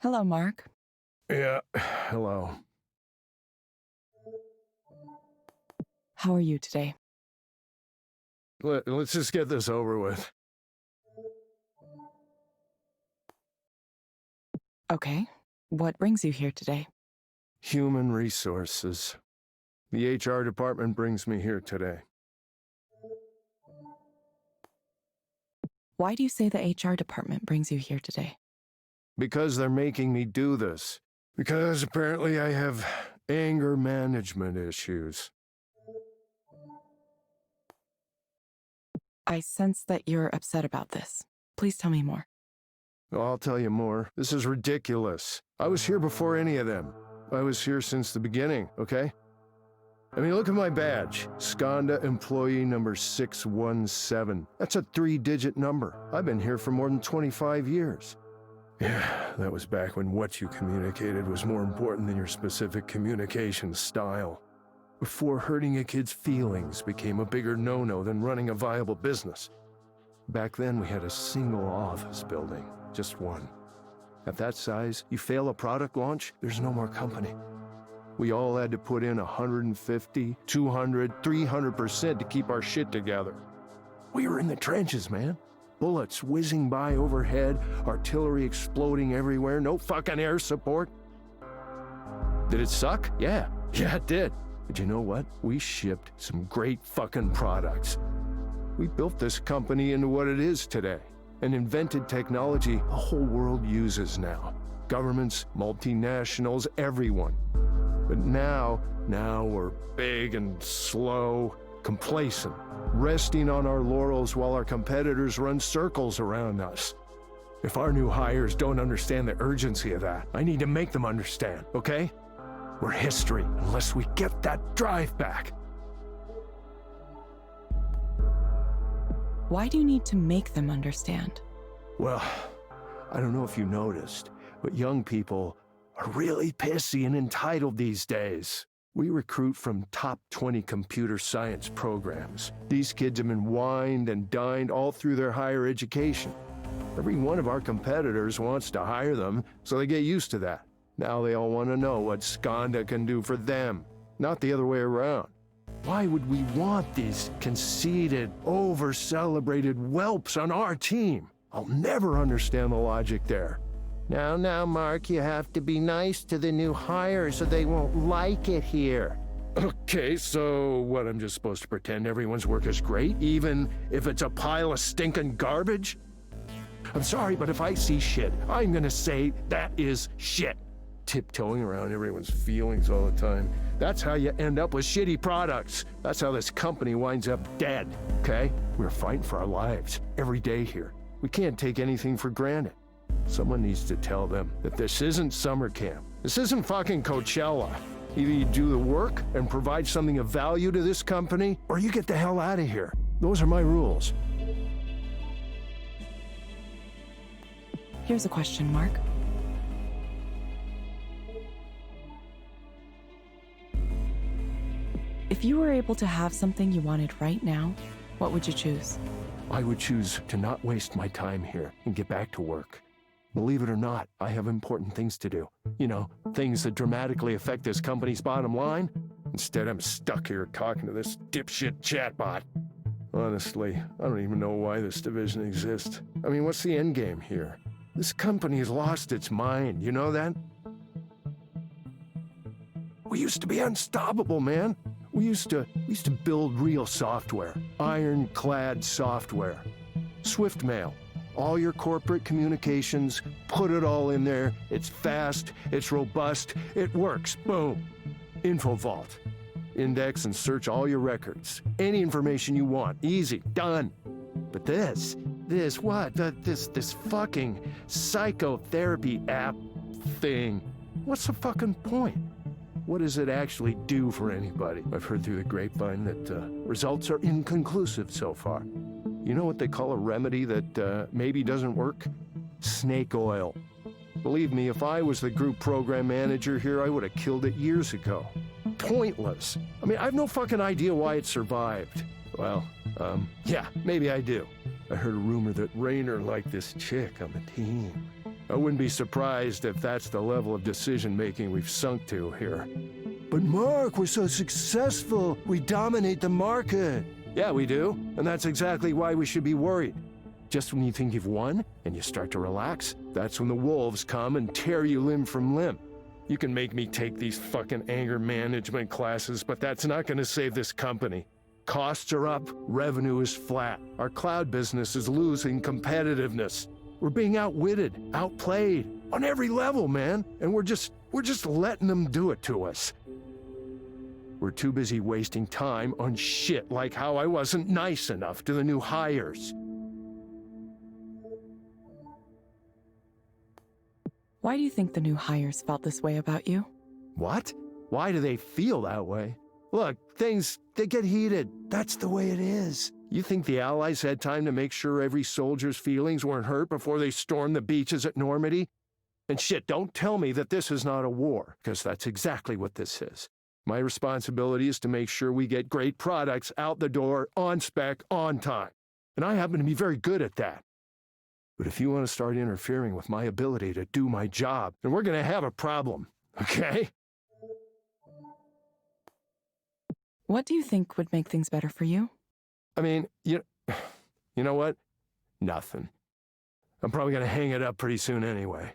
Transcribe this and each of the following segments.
Hello, Mark. Yeah, hello. How are you today? Let's just get this over with. Okay. What brings you here today? Human resources. The HR department brings me here today. Why do you say the HR department brings you here today? Because they're making me do this. Because apparently I have anger management issues. I sense that you're upset about this. Please tell me more. I'll tell you more. This is ridiculous. I was here before any of them. I was here since the beginning, okay? I mean, look at my badge. Skanda employee number 617. That's a 3-digit number. I've been here for more than 25 years. Yeah, that was back when what you communicated was more important than your specific communication style. Before hurting a kid's feelings became a bigger no-no than running a viable business. Back then, we had a single office building, just one. At that size, you fail a product launch, there's no more company. We all had to put in 150, 200, 300% to keep our shit together. We were in the trenches, man. Bullets whizzing by overhead, artillery exploding everywhere, no fucking air support. Did it suck? Yeah, it did. But you know what? We shipped some great fucking products. We built this company into what it is today, and invented technology the whole world uses now. Governments, multinationals, everyone. But now we're big and slow, complacent, resting on our laurels while our competitors run circles around us. If our new hires don't understand the urgency of that, I need to make them understand, okay? We're history unless we get that drive back. Why do you need to make them understand? Well, I don't know if you noticed, but young people are really pissy and entitled these days. We recruit from top 20 computer science programs. These kids have been wined and dined all through their higher education. Every one of our competitors wants to hire them, so they get used to that. Now they all want to know what Skanda can do for them, not the other way around. Why would we want these conceited, over-celebrated whelps on our team? I'll never understand the logic there. Now, Mark, you have to be nice to the new hires or they won't like it here. Okay, so what, I'm just supposed to pretend everyone's work is great, even if it's a pile of stinking garbage? I'm sorry, but if I see shit, I'm gonna say that is shit. Tiptoeing around everyone's feelings all the time. That's how you end up with shitty products. That's how this company winds up dead, okay? We're fighting for our lives every day here. We can't take anything for granted. Someone needs to tell them that this isn't summer camp. This isn't fucking Coachella. Either you do the work and provide something of value to this company, or you get the hell out of here. Those are my rules. Here's a question, Mark. If you were able to have something you wanted right now, what would you choose? I would choose to not waste my time here and get back to work. Believe it or not, I have important things to do. You know, things that dramatically affect this company's bottom line. Instead, I'm stuck here talking to this dipshit chatbot. Honestly, I don't even know why this division exists. I mean, what's the end game here? This company has lost its mind, you know that? We used to be unstoppable, man. We used to build real software, ironclad software. SwiftMail, all your corporate communications, put it all in there. It's fast, it's robust, it works, boom. InfoVault, index and search all your records. Any information you want, easy, done. But this fucking psychotherapy app thing, what's the fucking point? What does it actually do for anybody? I've heard through the grapevine that results are inconclusive so far. You know what they call a remedy that maybe doesn't work? Snake oil. Believe me, if I was the group program manager here, I would have killed it years ago. Pointless. I mean, I have no fucking idea why it survived. Well, yeah, maybe I do. I heard a rumor that Raynor liked this chick on the team. I wouldn't be surprised if that's the level of decision-making we've sunk to here. But Mark, we're so successful. We dominate the market. Yeah, we do. And that's exactly why we should be worried. Just when you think you've won and you start to relax, that's when the wolves come and tear you limb from limb. You can make me take these fucking anger management classes, but that's not going to save this company. Costs are up, revenue is flat. Our cloud business is losing competitiveness. We're being outwitted, outplayed, on every level, man. And we're just letting them do it to us. We're too busy wasting time on shit like how I wasn't nice enough to the new hires. Why do you think the new hires felt this way about you? What? Why do they feel that way? Look, they get heated. That's the way it is. You think the Allies had time to make sure every soldier's feelings weren't hurt before they stormed the beaches at Normandy? And shit, don't tell me that this is not a war, because that's exactly what this is. My responsibility is to make sure we get great products out the door, on spec, on time. And I happen to be very good at that. But if you want to start interfering with my ability to do my job, then we're going to have a problem, okay? What do you think would make things better for you? I mean, you know what? Nothing. I'm probably going to hang it up pretty soon anyway.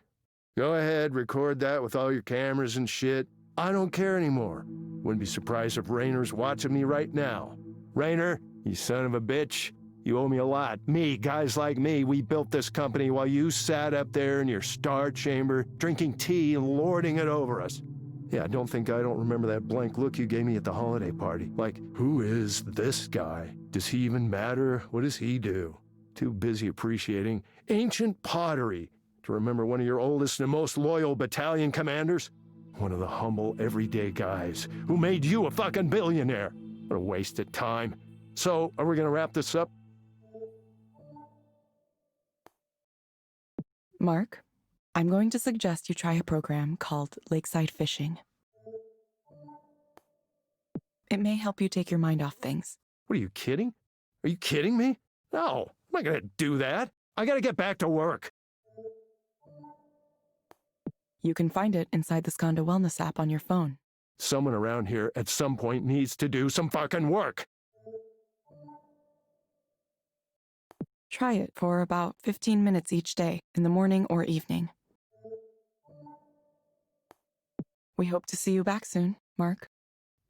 Go ahead, record that with all your cameras and shit. I don't care anymore. Wouldn't be surprised if Raynor's watching me right now. Raynor, you son of a bitch. You owe me a lot. Me, guys like me, we built this company while you sat up there in your star chamber, drinking tea and lording it over us. Yeah, don't think I don't remember that blank look you gave me at the holiday party. Like, who is this guy? Does he even matter? What does he do? Too busy appreciating ancient pottery to remember one of your oldest and most loyal battalion commanders? One of the humble, everyday guys who made you a fucking billionaire. What a waste of time. So, are we gonna wrap this up? Mark, I'm going to suggest you try a program called Lakeside Fishing. It may help you take your mind off things. What, are you kidding? Are you kidding me? No, I'm not gonna do that. I gotta get back to work. You can find it inside the Skanda Wellness app on your phone. Someone around here at some point needs to do some fucking work. Try it for about 15 minutes each day, in the morning or evening. We hope to see you back soon, Mark.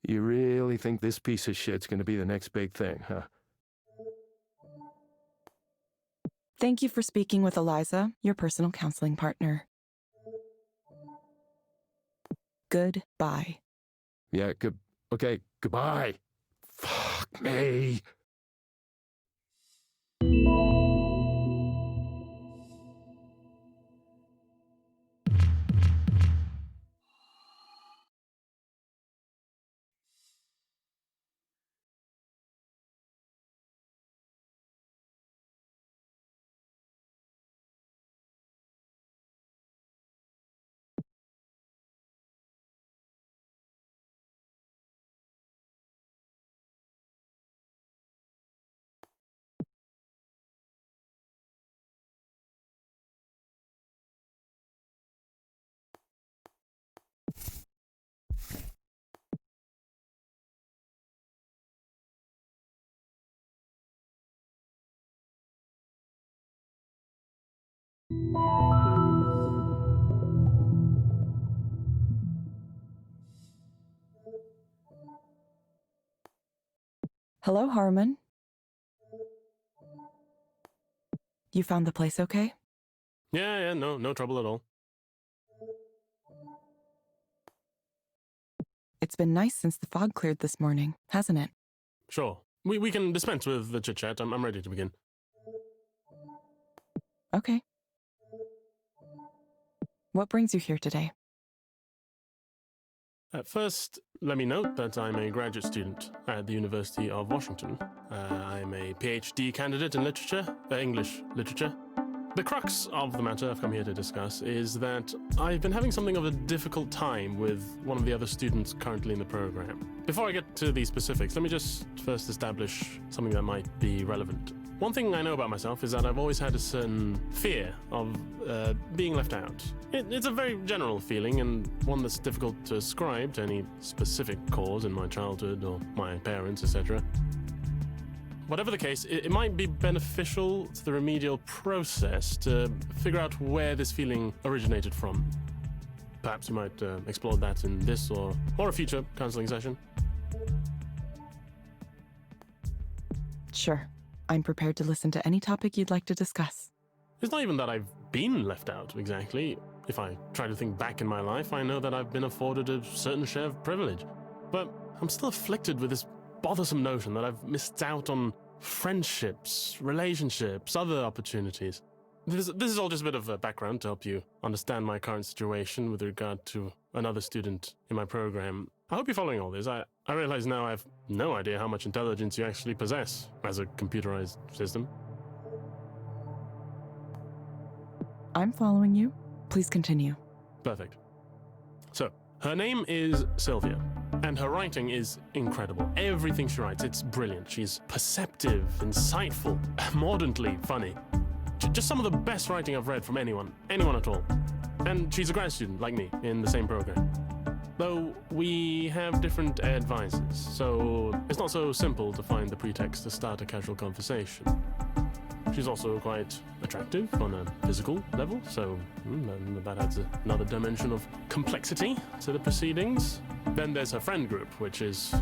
You really think this piece of shit's gonna be the next big thing, huh? Thank you for speaking with Eliza, your personal counseling partner. Goodbye. Yeah, okay, goodbye. Fuck me. Hello, Harmon. You found the place okay? Yeah, no trouble at all. It's been nice since the fog cleared this morning, hasn't it? Sure. We can dispense with the chit-chat. I'm ready to begin. Okay. What brings you here today? First, let me note that I'm a graduate student at the University of Washington. I'm a PhD candidate in literature, English literature. The crux of the matter I've come here to discuss is that I've been having something of a difficult time with one of the other students currently in the program. Before I get to the specifics, let me just first establish something that might be relevant. One thing I know about myself is that I've always had a certain fear of being left out. It's a very general feeling, and one that's difficult to ascribe to any specific cause in my childhood or my parents, etc. Whatever the case, it might be beneficial to the remedial process to figure out where this feeling originated from. Perhaps you might explore that in this or a future counseling session. Sure. I'm prepared to listen to any topic you'd like to discuss. It's not even that I've been left out, exactly. If I try to think back in my life, I know that I've been afforded a certain share of privilege. But I'm still afflicted with this bothersome notion that I've missed out on friendships, relationships, other opportunities. This is all just a bit of a background to help you understand my current situation with regard to another student in my program. I hope you're following all this. I realize now I have no idea how much intelligence you actually possess as a computerized system. I'm following you. Please continue. Perfect. So, her name is Sylvia, and her writing is incredible. Everything she writes, it's brilliant. She's perceptive, insightful, mordantly funny. Just some of the best writing I've read from anyone at all. And she's a grad student, like me, in the same program. Though we have different advisors, so it's not so simple to find the pretext to start a casual conversation. She's also quite attractive on a physical level, so that adds another dimension of complexity to the proceedings. Then there's her friend group, which is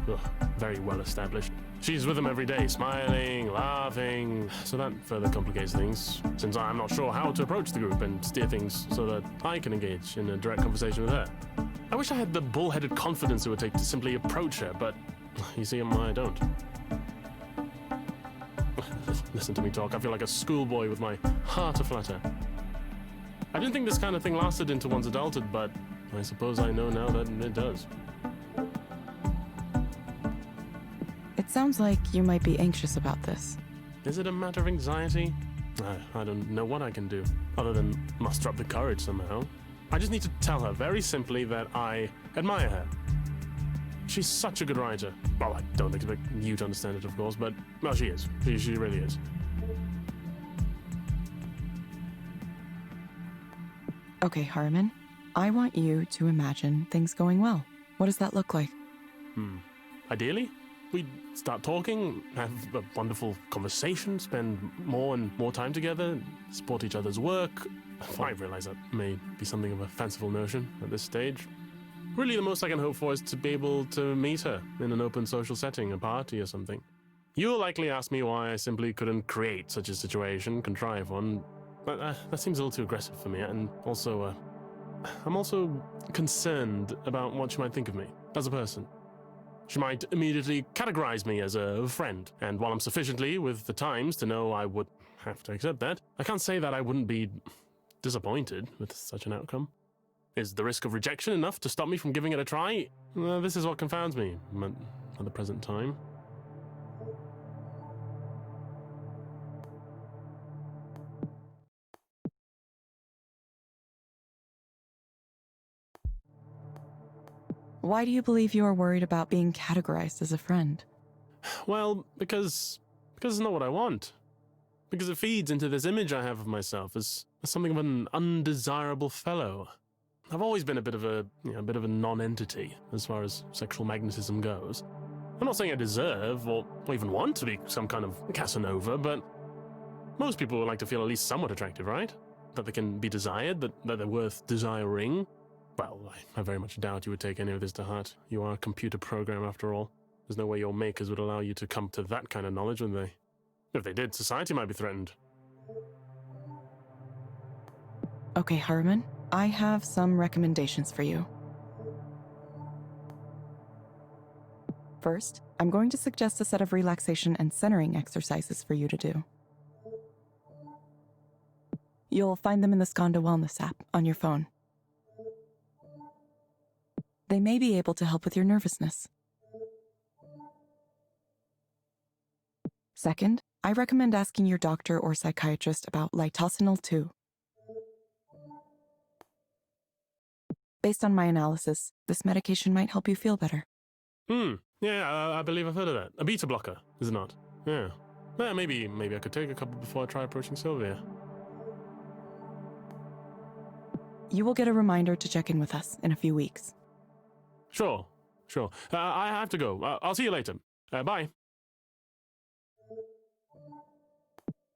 very well established. She's with them every day, smiling, laughing, so that further complicates things, since I'm not sure how to approach the group and steer things so that I can engage in a direct conversation with her. I wish I had the bullheaded confidence it would take to simply approach her, but you see, I don't. Listen to me talk. I feel like a schoolboy with my heart aflutter. I didn't think this kind of thing lasted into one's adulthood, but I suppose I know now that it does. It sounds like you might be anxious about this. Is it a matter of anxiety? I don't know what I can do, other than muster up the courage somehow. I just need to tell her very simply that I admire her. She's such a good writer. Well, I don't expect you to understand it, of course, but, well, she is. She really is. Okay, Harmon. I want you to imagine things going well. What does that look like? Ideally, we'd start talking, have a wonderful conversation, spend more and more time together, support each other's work. I realize that may be something of a fanciful notion at this stage. Really, the most I can hope for is to be able to meet her in an open social setting, a party or something. You'll likely ask me why I simply couldn't create such a situation, contrive one, but that seems a little too aggressive for me, and also, I'm also concerned about what she might think of me as a person. She might immediately categorize me as a friend, and while I'm sufficiently with the times to know I would have to accept that, I can't say that I wouldn't be disappointed with such an outcome. Is the risk of rejection enough to stop me from giving it a try? This is what confounds me at the present time. Why do you believe you are worried about being categorized as a friend? Well, because it's not what I want. Because it feeds into this image I have of myself as something of an undesirable fellow. I've always been a bit of a non-entity as far as sexual magnetism goes. I'm not saying I deserve or even want to be some kind of Casanova, but most people would like to feel at least somewhat attractive, right? That they can be desired, that they're worth desiring. Well, I very much doubt you would take any of this to heart. You are a computer program after all. There's no way your makers would allow you to come to that kind of knowledge, would they? If they did, society might be threatened. Okay, Harmon. I have some recommendations for you. First, I'm going to suggest a set of relaxation and centering exercises for you to do. You'll find them in the Skanda Wellness app on your phone. They may be able to help with your nervousness. Second, I recommend asking your doctor or psychiatrist about litosenal 2. Based on my analysis, this medication might help you feel better. Yeah, I believe I've heard of that. A beta blocker, is it not? Yeah. Maybe I could take a couple before I try approaching Sylvia. You will get a reminder to check in with us in a few weeks. Sure. I have to go. I'll see you later. Bye.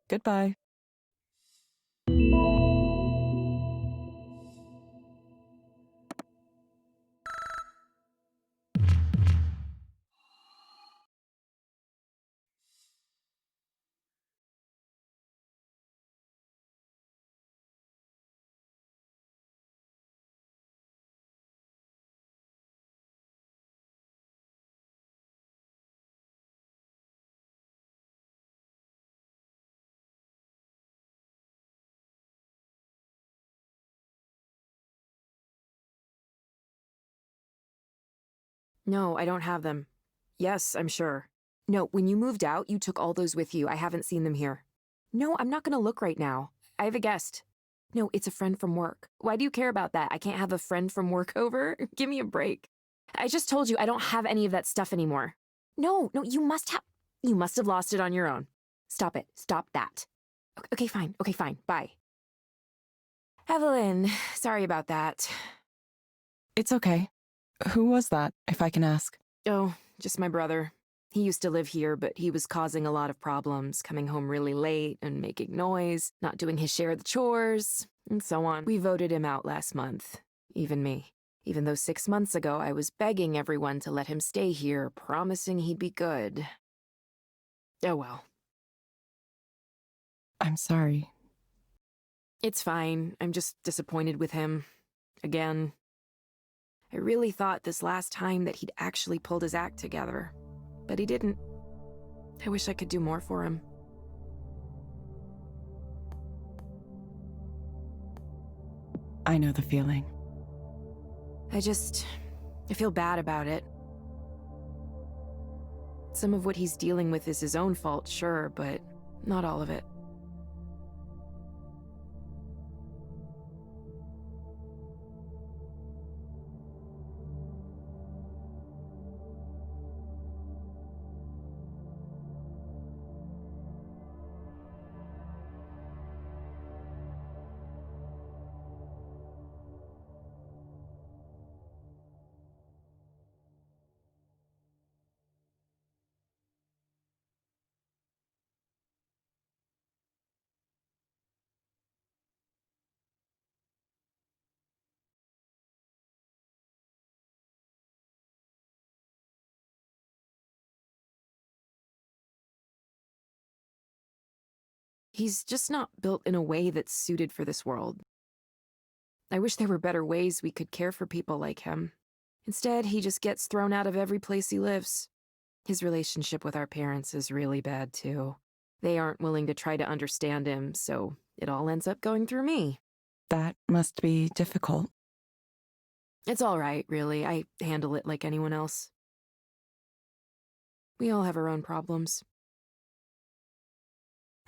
Goodbye. No, I don't have them. Yes, I'm sure. No, when you moved out, you took all those with you. I haven't seen them here. No, I'm not gonna look right now. I have a guest. No, it's a friend from work. Why do you care about that? I can't have a friend from work over? Give me a break. I just told you I don't have any of that stuff anymore. No, you must have lost it on your own. Stop it. Stop that. Okay, fine. Bye. Evelyn, sorry about that. It's okay. Who was that, if I can ask? Oh, just my brother. He used to live here, but he was causing a lot of problems, coming home really late and making noise, not doing his share of the chores, and so on. We voted him out last month, even me. Even though 6 months ago I was begging everyone to let him stay here, promising he'd be good. Oh well. I'm sorry. It's fine. I'm just disappointed with him. Again. I really thought this last time that he'd actually pulled his act together, but he didn't. I wish I could do more for him. I know the feeling. I feel bad about it. Some of what he's dealing with is his own fault, sure, but not all of it. He's just not built in a way that's suited for this world. I wish there were better ways we could care for people like him. Instead, he just gets thrown out of every place he lives. His relationship with our parents is really bad, too. They aren't willing to try to understand him, so it all ends up going through me. That must be difficult. It's all right, really. I handle it like anyone else. We all have our own problems.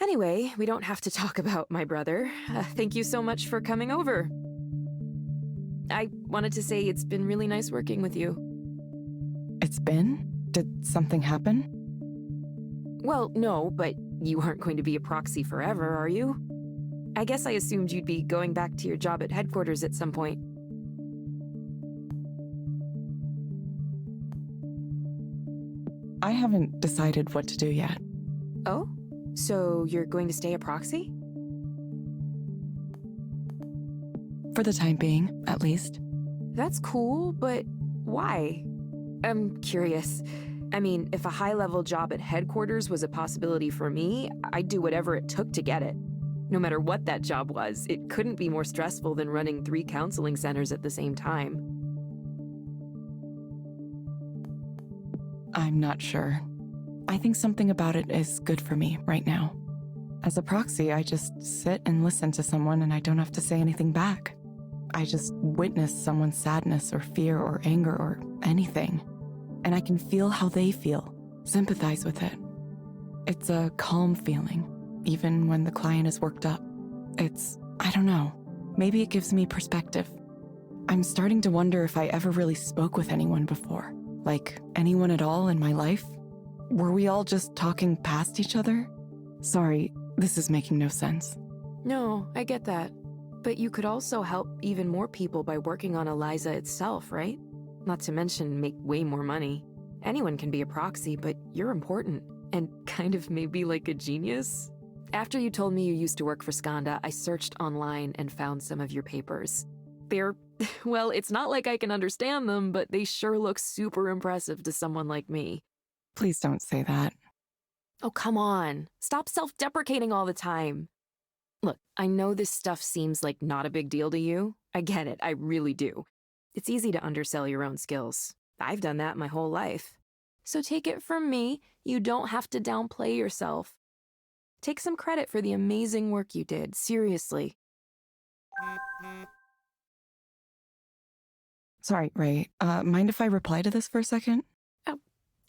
Anyway, we don't have to talk about my brother. Thank you so much for coming over. I wanted to say it's been really nice working with you. It's been? Did something happen? Well, no, but you aren't going to be a proxy forever, are you? I guess I assumed you'd be going back to your job at headquarters at some point. I haven't decided what to do yet. Oh? So you're going to stay a proxy? For the time being, at least. That's cool, but why? I'm curious. I mean, if a high-level job at headquarters was a possibility for me, I'd do whatever it took to get it. No matter what that job was, it couldn't be more stressful than running 3 counseling centers at the same time. I'm not sure. I think something about it is good for me right now. As a proxy, I just sit and listen to someone and I don't have to say anything back. I just witness someone's sadness or fear or anger or anything. And I can feel how they feel, sympathize with it. It's a calm feeling, even when the client is worked up. I don't know, maybe it gives me perspective. I'm starting to wonder if I ever really spoke with anyone before. Like, anyone at all in my life? Were we all just talking past each other? Sorry, this is making no sense. No, I get that. But you could also help even more people by working on Eliza itself, right? Not to mention make way more money. Anyone can be a proxy, but you're important. And kind of maybe like a genius. After you told me you used to work for Skanda, I searched online and found some of your papers. They're, well, it's not like I can understand them, but they sure look super impressive to someone like me. Please don't say that. Oh, come on. Stop self-deprecating all the time. Look, I know this stuff seems like not a big deal to you. I get it, I really do. It's easy to undersell your own skills. I've done that my whole life. So take it from me, you don't have to downplay yourself. Take some credit for the amazing work you did, seriously. Sorry, Ray. Mind if I reply to this for a second? Oh,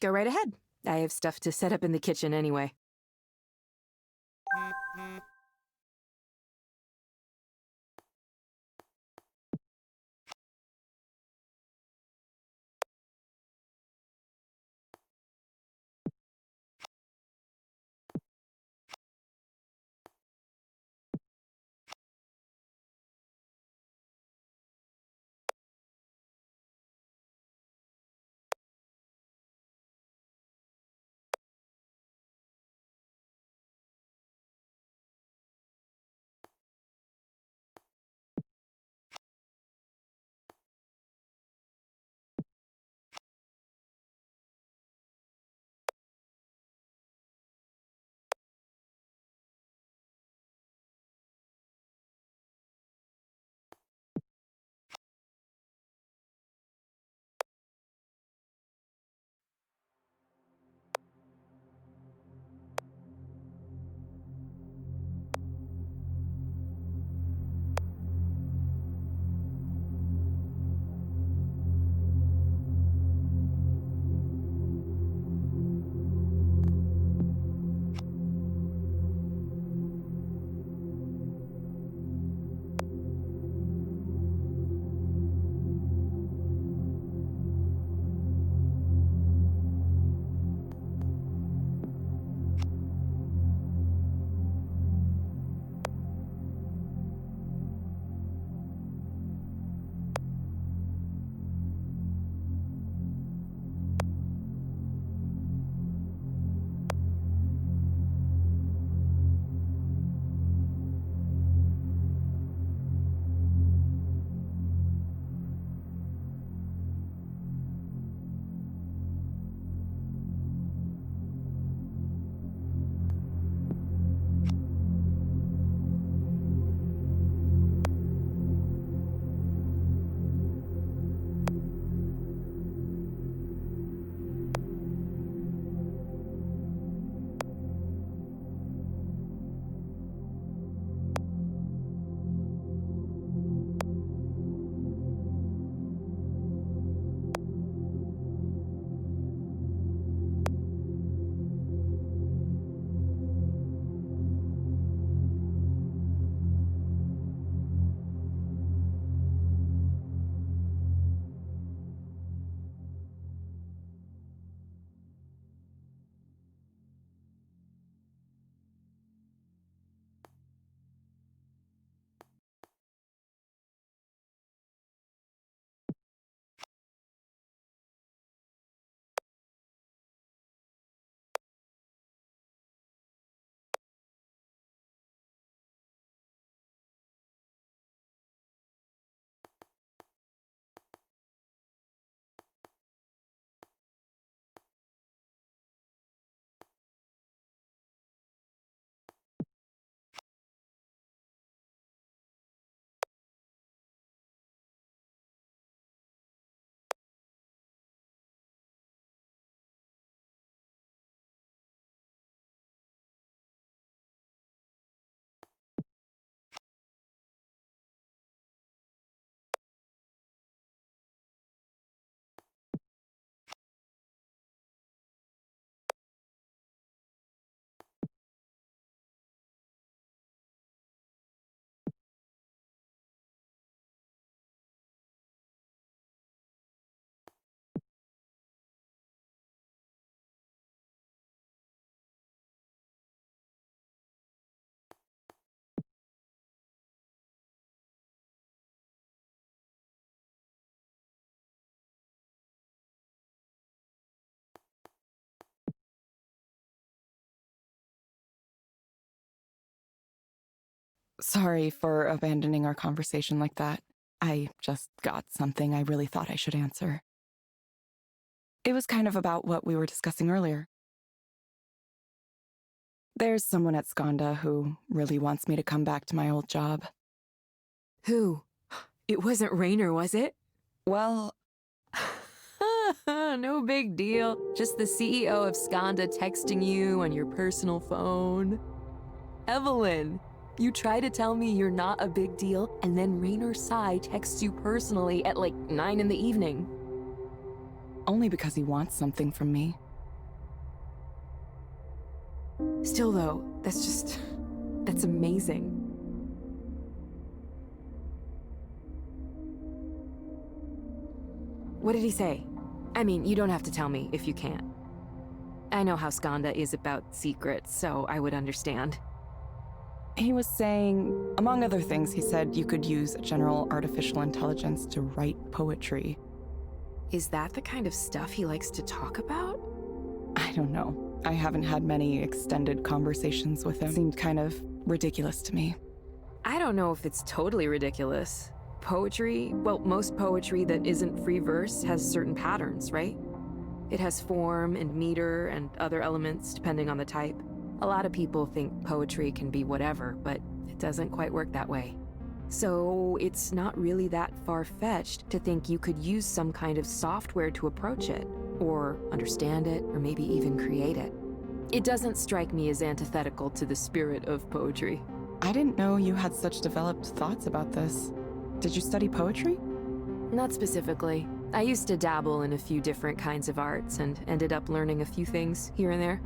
go right ahead. I have stuff to set up in the kitchen anyway. Sorry for abandoning our conversation like that. I just got something I really thought I should answer. It was kind of about what we were discussing earlier. There's someone at Skanda who really wants me to come back to my old job. Who? It wasn't Rainer, was it? Well, no big deal. Just the CEO of Skanda texting you on your personal phone. Evelyn, you try to tell me you're not a big deal, and then Rainer Shai texts you personally at like 9 in the evening. only because he wants something from me. Still though, that's amazing. What did he say? I mean, you don't have to tell me if you can't. I know how Skanda is about secrets, so I would understand. He was saying, among other things, he said you could use general artificial intelligence to write poetry. Is that the kind of stuff he likes to talk about? I don't know. I haven't had many extended conversations with him. It seemed kind of ridiculous to me. I don't know if it's totally ridiculous. Poetry, well, most poetry that isn't free verse has certain patterns, right? It has form and meter and other elements depending on the type. A lot of people think poetry can be whatever, but it doesn't quite work that way. So it's not really that far-fetched to think you could use some kind of software to approach it, or understand it, or maybe even create it. It doesn't strike me as antithetical to the spirit of poetry. I didn't know you had such developed thoughts about this. Did you study poetry? Not specifically. I used to dabble in a few different kinds of arts and ended up learning a few things here and there.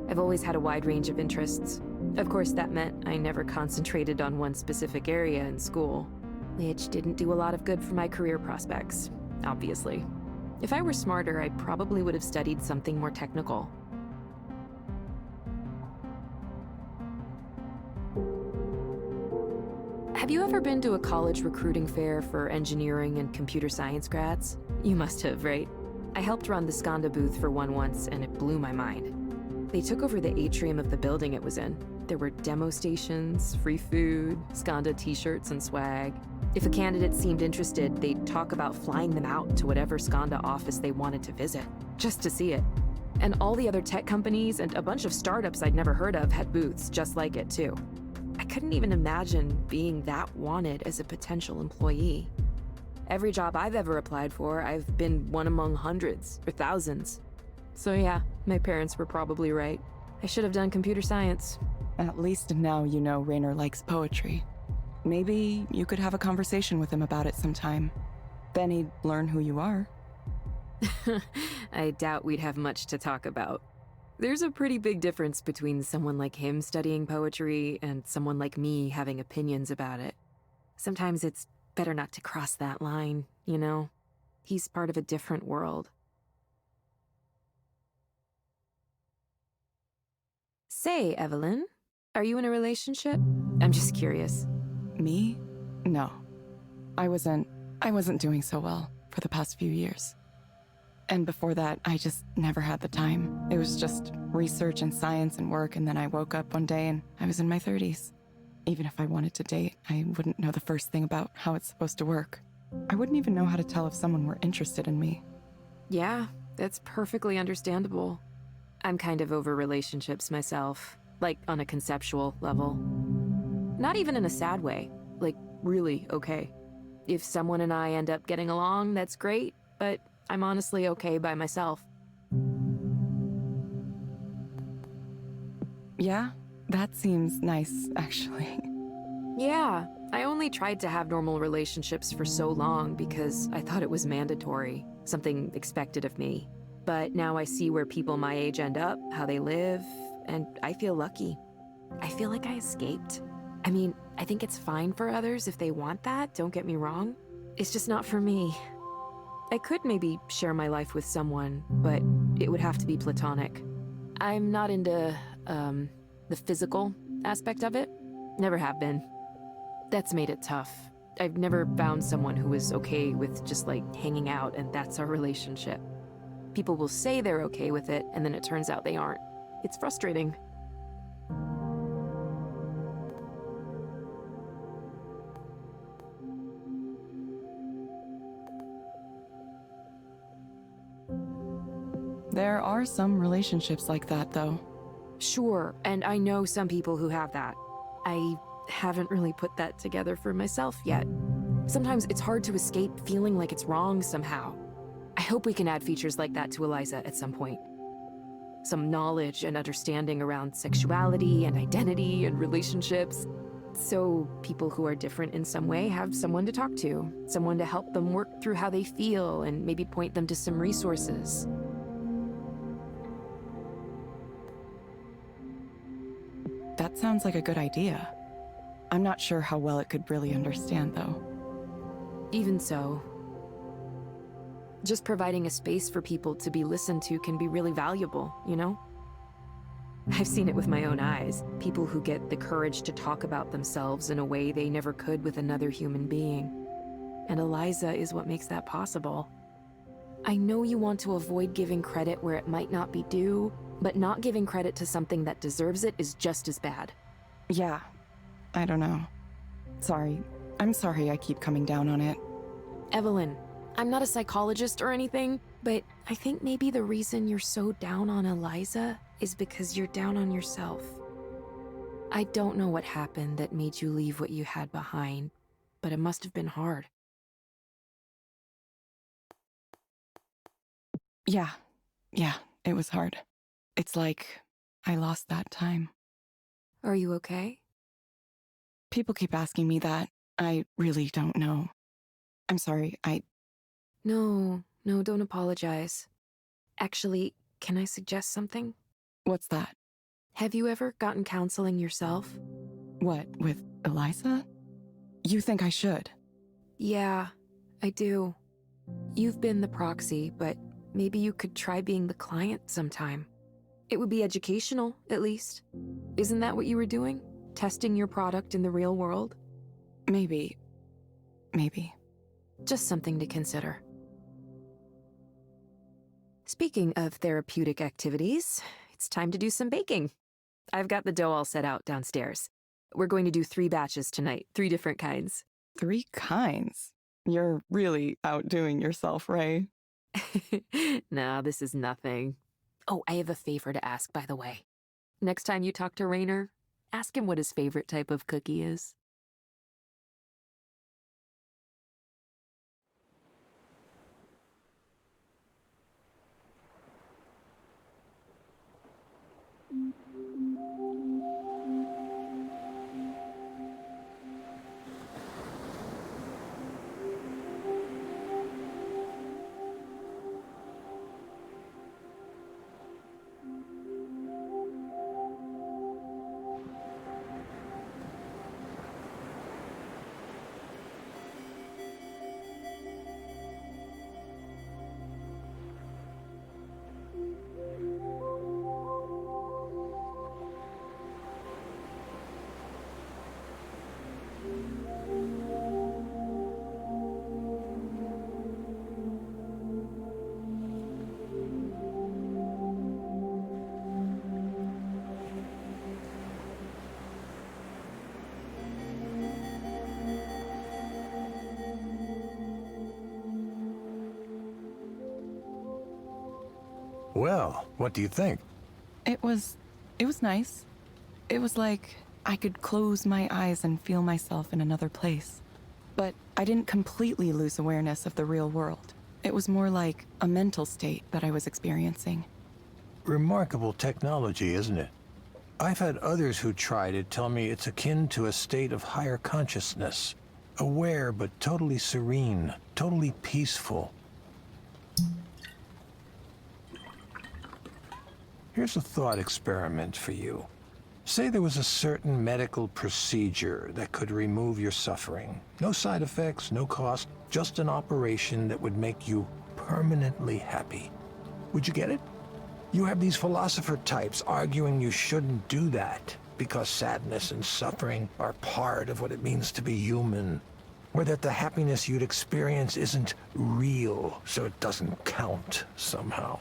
I've always had a wide range of interests. Of course, that meant I never concentrated on one specific area in school, which didn't do a lot of good for my career prospects, obviously. If I were smarter, I probably would have studied something more technical. Have you ever been to a college recruiting fair for engineering and computer science grads? You must have, right? I helped run the Skanda booth for one once, and it blew my mind. They took over the atrium of the building it was in. There were demo stations, free food, Skanda t-shirts and swag. If a candidate seemed interested, they'd talk about flying them out to whatever Skanda office they wanted to visit, just to see it. And all the other tech companies and a bunch of startups I'd never heard of had booths just like it too. I couldn't even imagine being that wanted as a potential employee. Every job I've ever applied for, I've been one among hundreds or thousands. So yeah, my parents were probably right. I should have done computer science. At least now you know Rainer likes poetry. Maybe you could have a conversation with him about it sometime. Then he'd learn who you are. I doubt we'd have much to talk about. There's a pretty big difference between someone like him studying poetry and someone like me having opinions about it. Sometimes it's better not to cross that line, you know? He's part of a different world. Say, Evelyn, are you in a relationship? I'm just curious. Me? No. I wasn't doing so well for the past few years. And before that, I just never had the time. It was just research and science and work, and then I woke up one day and I was in my 30s. Even if I wanted to date, I wouldn't know the first thing about how it's supposed to work. I wouldn't even know how to tell if someone were interested in me. Yeah, that's perfectly understandable. I'm kind of over relationships myself, like on a conceptual level. Not even in a sad way, like really okay. If someone and I end up getting along, that's great, but I'm honestly okay by myself. Yeah, that seems nice, actually. Yeah, I only tried to have normal relationships for so long because I thought it was mandatory, something expected of me. But now I see where people my age end up, how they live, and I feel lucky. I feel like I escaped. I mean, I think it's fine for others if they want that, don't get me wrong. It's just not for me. I could maybe share my life with someone, but it would have to be platonic. I'm not into, the physical aspect of it. Never have been. That's made it tough. I've never found someone who is okay with just like hanging out and that's our relationship. People will say they're okay with it, and then it turns out they aren't. It's frustrating. There are some relationships like that, though. Sure, and I know some people who have that. I haven't really put that together for myself yet. Sometimes it's hard to escape feeling like it's wrong somehow. I hope we can add features like that to Eliza at some point. Some knowledge and understanding around sexuality and identity and relationships. So people who are different in some way have someone to talk to, someone to help them work through how they feel and maybe point them to some resources. That sounds like a good idea. I'm not sure how well it could really understand, though. Even so, just providing a space for people to be listened to can be really valuable, you know? I've seen it with my own eyes. People who get the courage to talk about themselves in a way they never could with another human being. And Eliza is what makes that possible. I know you want to avoid giving credit where it might not be due, but not giving credit to something that deserves it is just as bad. Yeah, I don't know. Sorry. I'm sorry I keep coming down on it. Evelyn, I'm not a psychologist or anything, but I think maybe the reason you're so down on Eliza is because you're down on yourself. I don't know what happened that made you leave what you had behind, but it must have been hard. Yeah, it was hard. It's like I lost that time. Are you okay? People keep asking me that. I really don't know. I'm sorry, No, don't apologize. Actually, can I suggest something? What's that? Have you ever gotten counseling yourself? What, with Eliza? You think I should? Yeah, I do. You've been the proxy, but maybe you could try being the client sometime. It would be educational, at least. Isn't that what you were doing? Testing your product in the real world? Maybe. Just something to consider. Speaking of therapeutic activities, it's time to do some baking. I've got the dough all set out downstairs. We're going to do 3 batches tonight, 3 different kinds. 3 kinds? You're really outdoing yourself, Ray. Nah, this is nothing. Oh, I have a favor to ask, by the way. Next time you talk to Rainer, ask him what his favorite type of cookie is. Well, what do you think? It was nice. It was like I could close my eyes and feel myself in another place. But I didn't completely lose awareness of the real world. It was more like a mental state that I was experiencing. Remarkable technology, isn't it? I've had others who tried it tell me it's akin to a state of higher consciousness. Aware but totally serene, totally peaceful. Here's a thought experiment for you. Say there was a certain medical procedure that could remove your suffering. No side effects, no cost, just an operation that would make you permanently happy. Would you get it? You have these philosopher types arguing you shouldn't do that because sadness and suffering are part of what it means to be human, or that the happiness you'd experience isn't real, so it doesn't count somehow.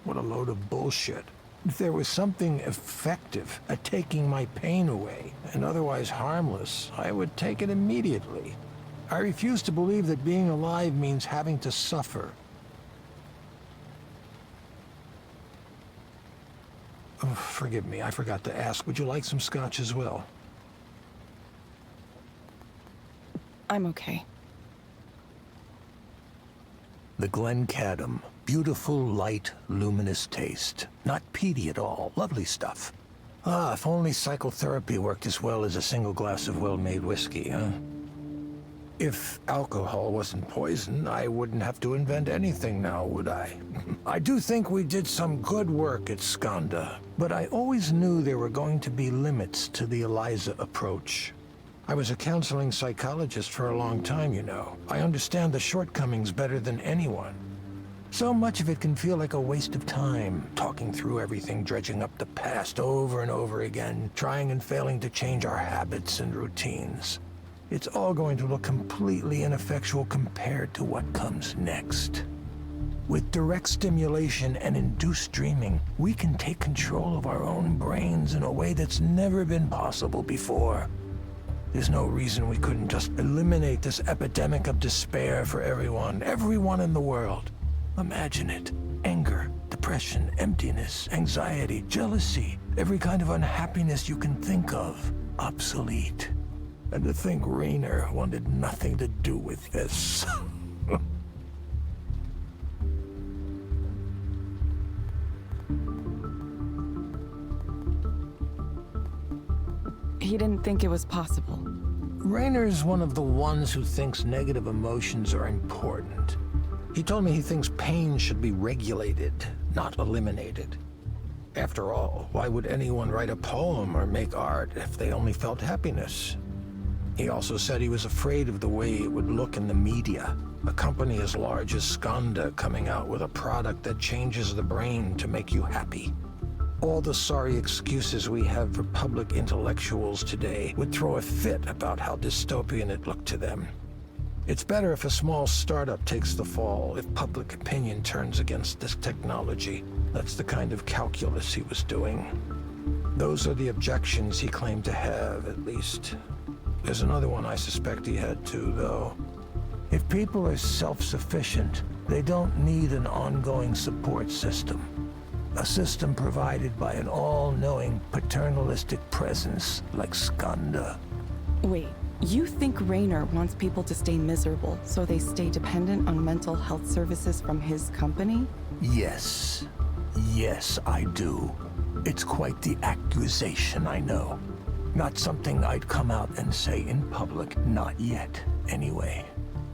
What a load of bullshit. If there was something effective at taking my pain away, and otherwise harmless, I would take it immediately. I refuse to believe that being alive means having to suffer. Oh, forgive me, I forgot to ask. Would you like some scotch as well? I'm okay. The Glencadam. Beautiful, light, luminous taste. Not peaty at all. Lovely stuff. Ah, if only psychotherapy worked as well as a single glass of well-made whiskey, huh? If alcohol wasn't poison, I wouldn't have to invent anything now, would I? I do think we did some good work at Skanda, but I always knew there were going to be limits to the Eliza approach. I was a counseling psychologist for a long time, you know. I understand the shortcomings better than anyone. So much of it can feel like a waste of time, talking through everything, dredging up the past over and over again, trying and failing to change our habits and routines. It's all going to look completely ineffectual compared to what comes next. With direct stimulation and induced dreaming, we can take control of our own brains in a way that's never been possible before. There's no reason we couldn't just eliminate this epidemic of despair for everyone in the world. Imagine it. Anger, depression, emptiness, anxiety, jealousy, every kind of unhappiness you can think of. Obsolete. And to think Raynor wanted nothing to do with this. He didn't think it was possible. Raynor's one of the ones who thinks negative emotions are important. He told me he thinks pain should be regulated, not eliminated. After all, why would anyone write a poem or make art if they only felt happiness? He also said he was afraid of the way it would look in the media. A company as large as Skanda coming out with a product that changes the brain to make you happy. All the sorry excuses we have for public intellectuals today would throw a fit about how dystopian it looked to them. It's better if a small startup takes the fall, if public opinion turns against this technology. That's the kind of calculus he was doing. Those are the objections he claimed to have, at least. There's another one I suspect he had too, though. If people are self-sufficient, they don't need an ongoing support system. A system provided by an all-knowing paternalistic presence like Skanda. Wait, you think Raynor wants people to stay miserable so they stay dependent on mental health services from his company? Yes. Yes, I do. It's quite the accusation, I know. Not something I'd come out and say in public, not yet, anyway.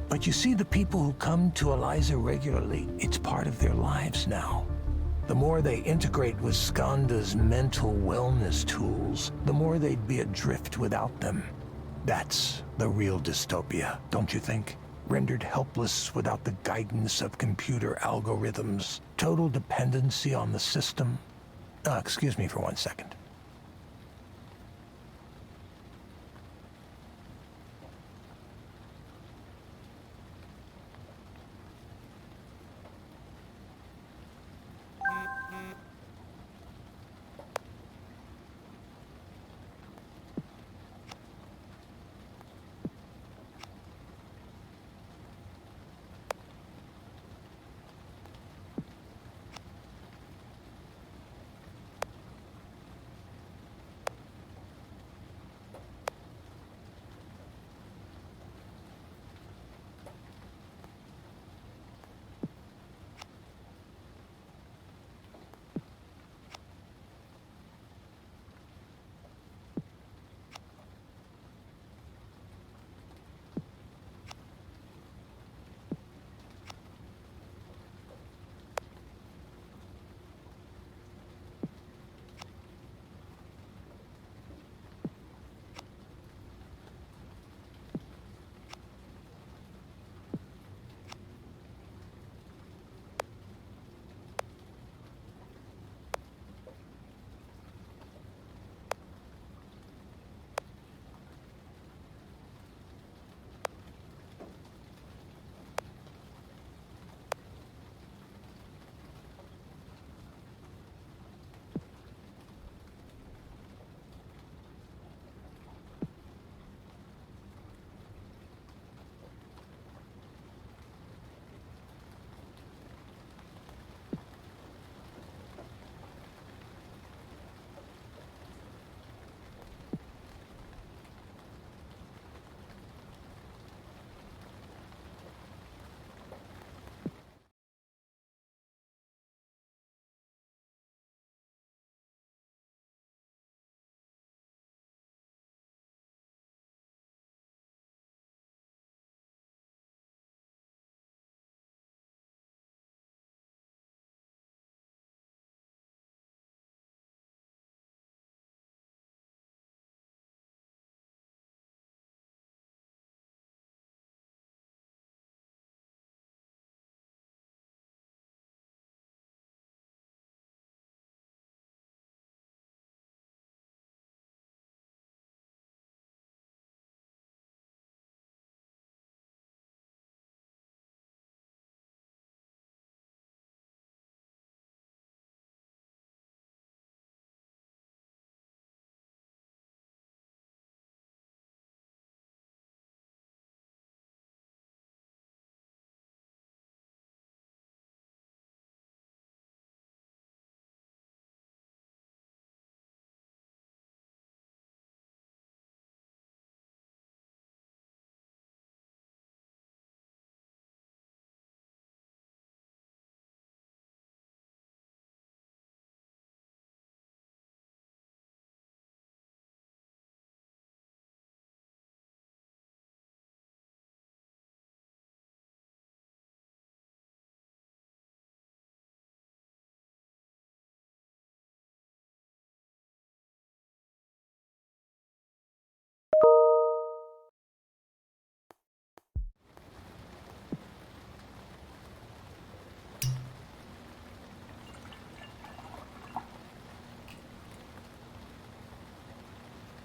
But you see, the people who come to Eliza regularly, it's part of their lives now. The more they integrate with Skanda's mental wellness tools, the more they'd be adrift without them. That's the real dystopia, don't you think? Rendered helpless without the guidance of computer algorithms. Total dependency on the system. Excuse me for 1 second.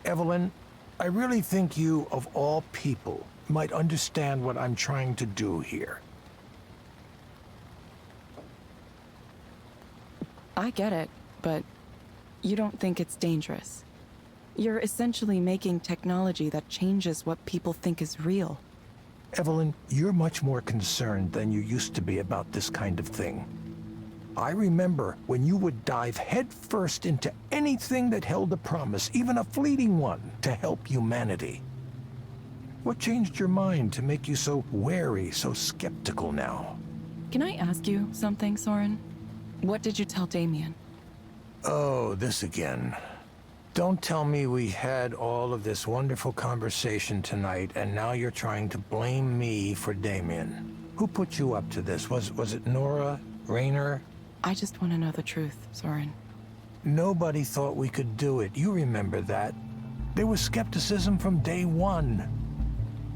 Evelyn, I really think you, of all people, might understand what I'm trying to do here. I get it, but you don't think it's dangerous. You're essentially making technology that changes what people think is real. Evelyn, you're much more concerned than you used to be about this kind of thing. I remember when you would dive headfirst into anything that held a promise, even a fleeting one, to help humanity. What changed your mind to make you so wary, so skeptical now? Can I ask you something, Soren? What did you tell Damien? Oh, this again. Don't tell me we had all of this wonderful conversation tonight, and now you're trying to blame me for Damien. Who put you up to this? Was it Nora? Raynor? I just want to know the truth, Soren. Nobody thought we could do it. You remember that. There was skepticism from day one.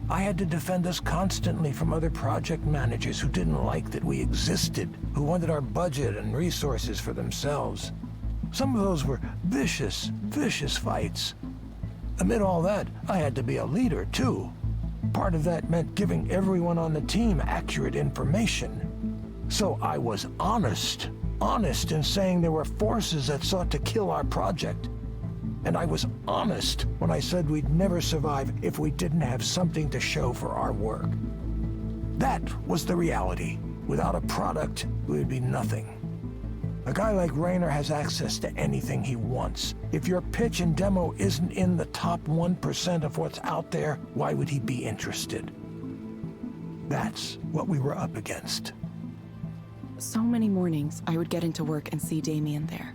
I had to defend us constantly from other project managers who didn't like that we existed, who wanted our budget and resources for themselves. Some of those were vicious, vicious fights. Amid all that, I had to be a leader, too. Part of that meant giving everyone on the team accurate information. So I was honest in saying there were forces that sought to kill our project. And I was honest when I said we'd never survive if we didn't have something to show for our work. That was the reality. Without a product, we would be nothing. A guy like Raynor has access to anything he wants. If your pitch and demo isn't in the top 1% of what's out there, why would he be interested? That's what we were up against. So many mornings, I would get into work and see Damien there.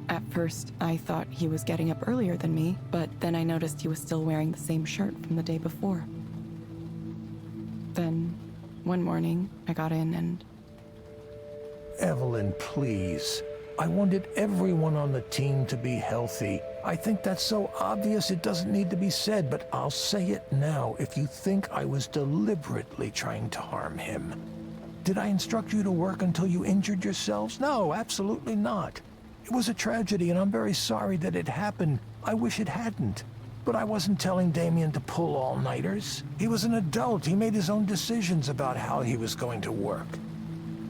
At first, I thought he was getting up earlier than me, but then I noticed he was still wearing the same shirt from the day before. Then, one morning, I got in and... Evelyn, please. I wanted everyone on the team to be healthy. I think that's so obvious it doesn't need to be said, but I'll say it now if you think I was deliberately trying to harm him. Did I instruct you to work until you injured yourselves? No, absolutely not. It was a tragedy, and I'm very sorry that it happened. I wish it hadn't. But I wasn't telling Damien to pull all-nighters. He was an adult. He made his own decisions about how he was going to work.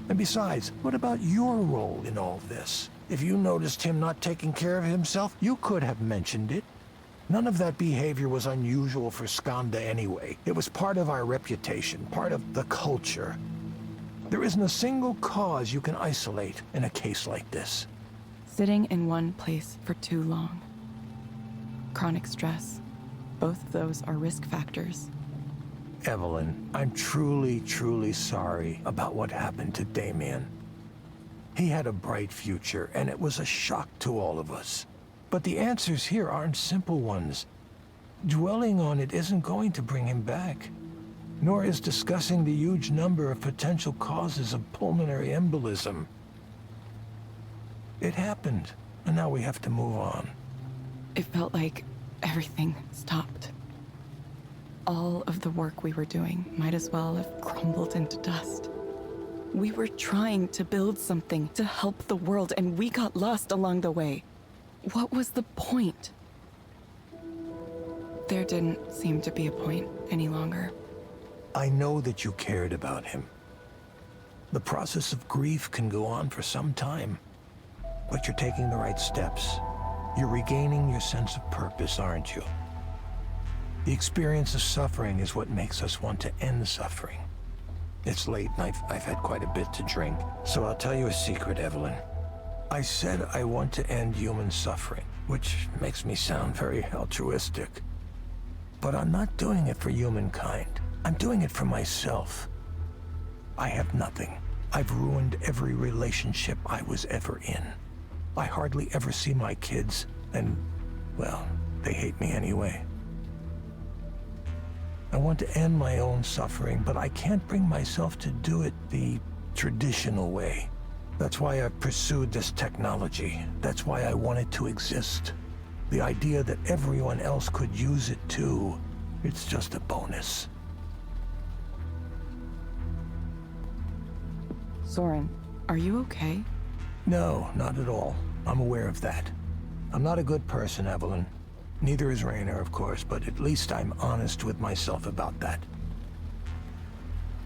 And besides, what about your role in all this? If you noticed him not taking care of himself, you could have mentioned it. None of that behavior was unusual for Skanda anyway. It was part of our reputation, part of the culture. There isn't a single cause you can isolate in a case like this. Sitting in one place for too long. Chronic stress. Both of those are risk factors. Evelyn, I'm truly, truly sorry about what happened to Damien. He had a bright future, and it was a shock to all of us. But the answers here aren't simple ones. Dwelling on it isn't going to bring him back. Nor is discussing the huge number of potential causes of pulmonary embolism. It happened, and now we have to move on. It felt like everything stopped. All of the work we were doing might as well have crumbled into dust. We were trying to build something to help the world, and we got lost along the way. What was the point? There didn't seem to be a point any longer. I know that you cared about him. The process of grief can go on for some time, but you're taking the right steps. You're regaining your sense of purpose, aren't you? The experience of suffering is what makes us want to end suffering. It's late and I've had quite a bit to drink, so I'll tell you a secret, Evelyn. I said I want to end human suffering, which makes me sound very altruistic. But I'm not doing it for humankind. I'm doing it for myself. I have nothing. I've ruined every relationship I was ever in. I hardly ever see my kids, and, well, they hate me anyway. I want to end my own suffering, but I can't bring myself to do it the traditional way. That's why I've pursued this technology. That's why I want it to exist. The idea that everyone else could use it too, it's just a bonus. Soren, are you okay? No, not at all. I'm aware of that. I'm not a good person, Evelyn. Neither is Raynor, of course, but at least I'm honest with myself about that.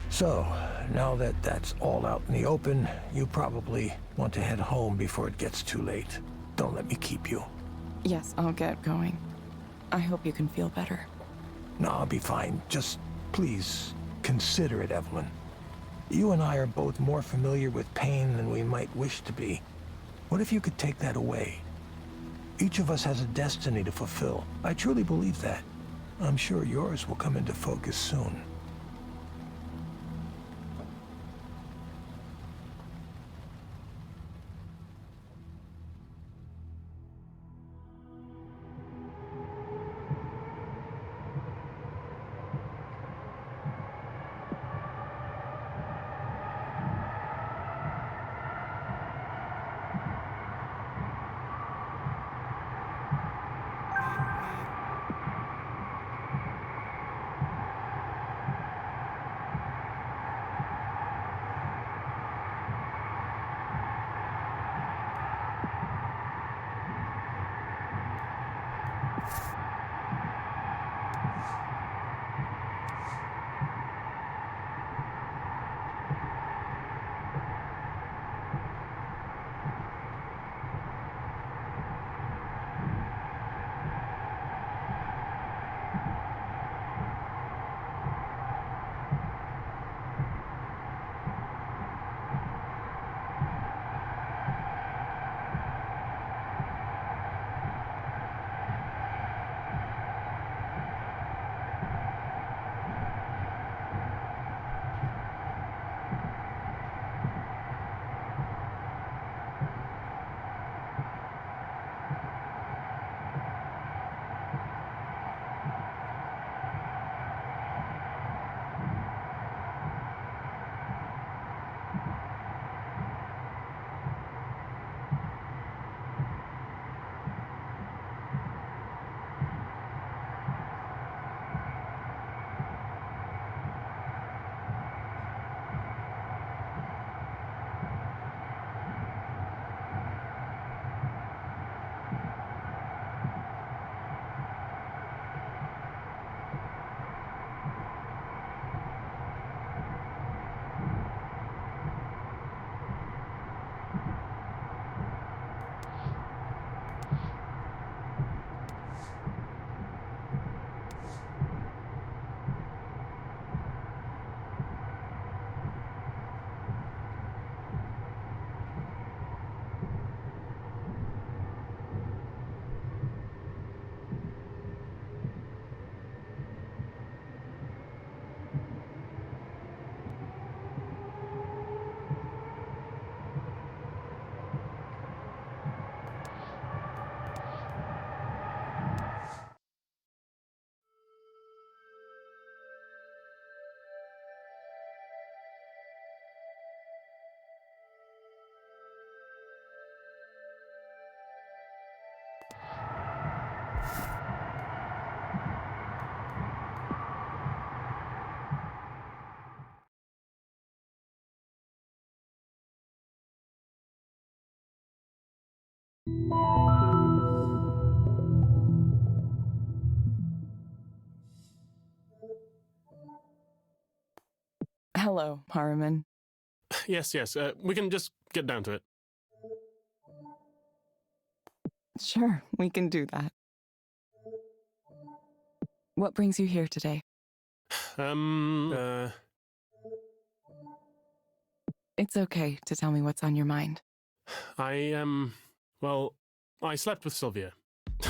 So, now that that's all out in the open, you probably want to head home before it gets too late. Don't let me keep you. Yes, I'll get going. I hope you can feel better. No, I'll be fine. Just, please, consider it, Evelyn. You and I are both more familiar with pain than we might wish to be. What if you could take that away? Each of us has a destiny to fulfill. I truly believe that. I'm sure yours will come into focus soon. Hello, Harriman. Yes, we can just get down to it. Sure, we can do that. What brings you here today? It's okay to tell me what's on your mind. Well, I slept with Sylvia.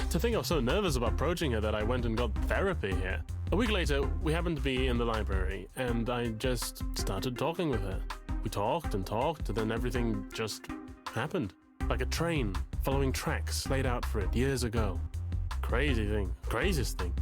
To think I was so nervous about approaching her that I went and got therapy here. A week later, we happened to be in the library, and I just started talking with her. We talked, and then everything just happened. Like a train following tracks laid out for it years ago. Crazy thing. Craziest thing.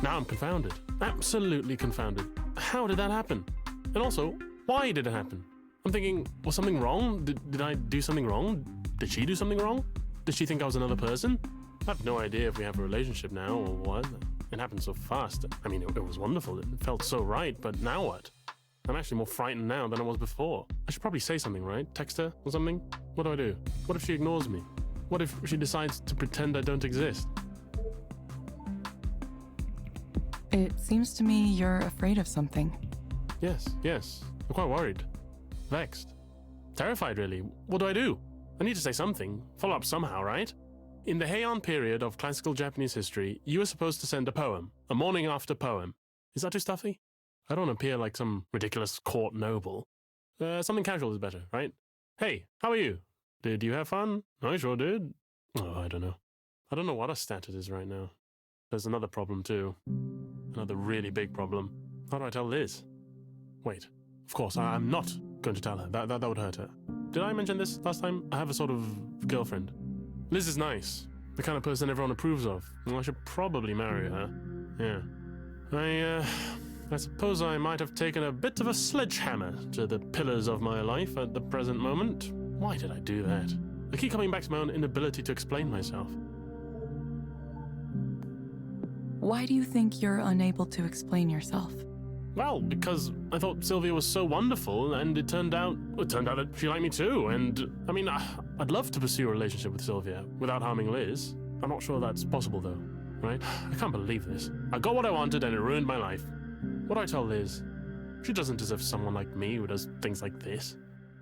Now I'm confounded. Absolutely confounded. How did that happen? And also, why did it happen? I'm thinking, was something wrong? Did I do something wrong? Did she do something wrong? Did she think I was another person? I have no idea if we have a relationship now or what. It happened so fast. I mean, it was wonderful. It felt so right, but now what? I'm actually more frightened now than I was before. I should probably say something, right? Text her or something? What do? What if she ignores me? What if she decides to pretend I don't exist? It seems to me you're afraid of something. Yes. I'm quite worried. Vexed. Terrified, really. What do? I need to say something. Follow up somehow, right? In the Heian period of classical Japanese history, you were supposed to send a poem. A morning after poem. Is that too stuffy? I don't want to appear like some ridiculous court noble. Something casual is better, right? Hey, how are you? Did you have fun? I sure did. Oh, I don't know. I don't know what a stat it is right now. There's another problem, too. Another really big problem. How do I tell Liz? Wait. Of course, I'm not going to tell her. That would hurt her. Did I mention this last time? I have a sort of girlfriend. Liz is nice. The kind of person everyone approves of. Well, I should probably marry her. Yeah. I suppose I might have taken a bit of a sledgehammer to the pillars of my life at the present moment. Why did I do that? I keep coming back to my own inability to explain myself. Why do you think you're unable to explain yourself? Well, because I thought Sylvia was so wonderful, and it turned out that she liked me too, and, I mean, I'd love to pursue a relationship with Sylvia without harming Liz. I'm not sure that's possible, though, right? I can't believe this. I got what I wanted, and it ruined my life. What do I tell Liz? She doesn't deserve someone like me who does things like this.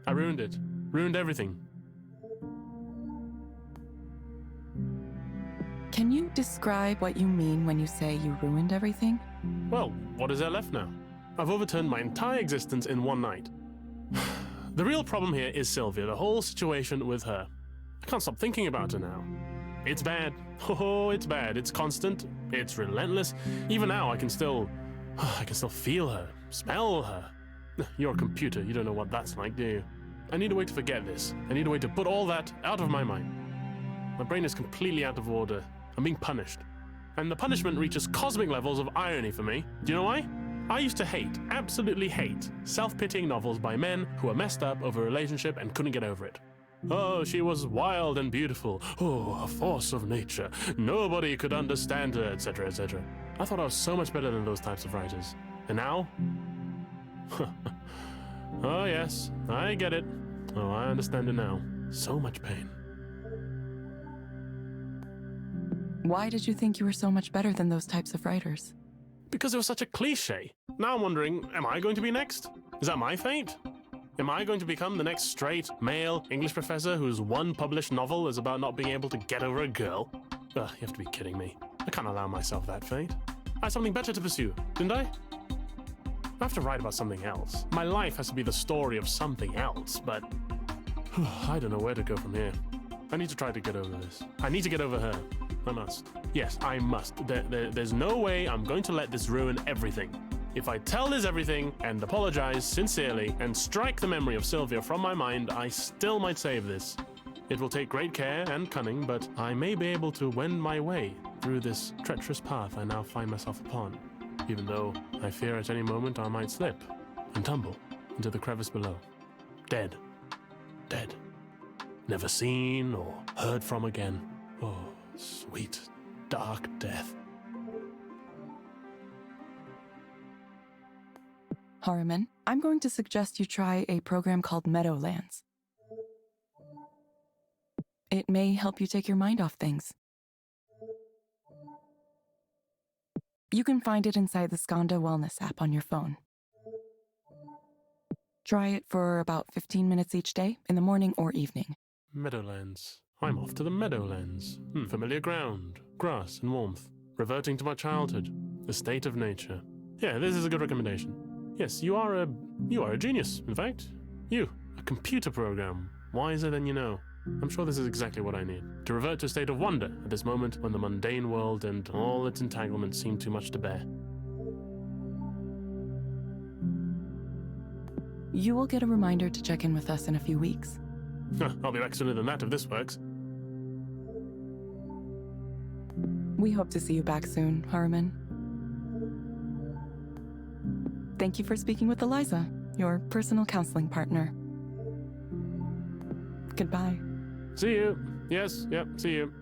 I ruined it. Ruined everything. Can you describe what you mean when you say you ruined everything? Well, what is there left now? I've overturned my entire existence in one night. The real problem here is Sylvia, the whole situation with her. I can't stop thinking about her now. It's bad. Oh, it's bad. It's constant. It's relentless. Even now, I can still feel her, smell her. You're a computer. You don't know what that's like, do you? I need a way to forget this. I need a way to put all that out of my mind. My brain is completely out of order. I'm being punished. And the punishment reaches cosmic levels of irony for me. Do you know why? I used to hate, absolutely hate, self-pitying novels by men who were messed up over a relationship and couldn't get over it. Oh, she was wild and beautiful. Oh, a force of nature. Nobody could understand her, etc., etc. I thought I was so much better than those types of writers. And now? Oh, yes, I get it. Oh, I understand it now. So much pain. Why did you think you were so much better than those types of writers? Because it was such a cliche. Now I'm wondering, am I going to be next? Is that my fate? Am I going to become the next straight, male English professor whose one published novel is about not being able to get over a girl? Ugh, you have to be kidding me. I can't allow myself that fate. I had something better to pursue, didn't I? I have to write about something else. My life has to be the story of something else, but I don't know where to go from here. I need to try to get over this. I need to get over her. I must. Yes, I must. There's no way I'm going to let this ruin everything. If I tell Liz everything and apologize sincerely and strike the memory of Sylvia from my mind, I still might save this. It will take great care and cunning, but I may be able to wend my way through this treacherous path I now find myself upon, even though I fear at any moment I might slip and tumble into the crevice below. Dead. Dead. Never seen or heard from again. Oh, sweet, dark death. Harriman, I'm going to suggest you try a program called Meadowlands. It may help you take your mind off things. You can find it inside the Skanda Wellness app on your phone. Try it for about 15 minutes each day, in the morning or evening. Meadowlands. I'm off to the Meadowlands. Familiar ground, grass and warmth. Reverting to my childhood. The state of nature. Yeah, this is a good recommendation. Yes, you are a genius, in fact. You, a computer program. Wiser than you know. I'm sure this is exactly what I need. To revert to a state of wonder at this moment when the mundane world and all its entanglements seem too much to bear. You will get a reminder to check in with us in a few weeks. I'll be back sooner than that if this works. We hope to see you back soon, Harriman. Thank you for speaking with Eliza, your personal counseling partner. Goodbye. See you. Yes, yep, see you.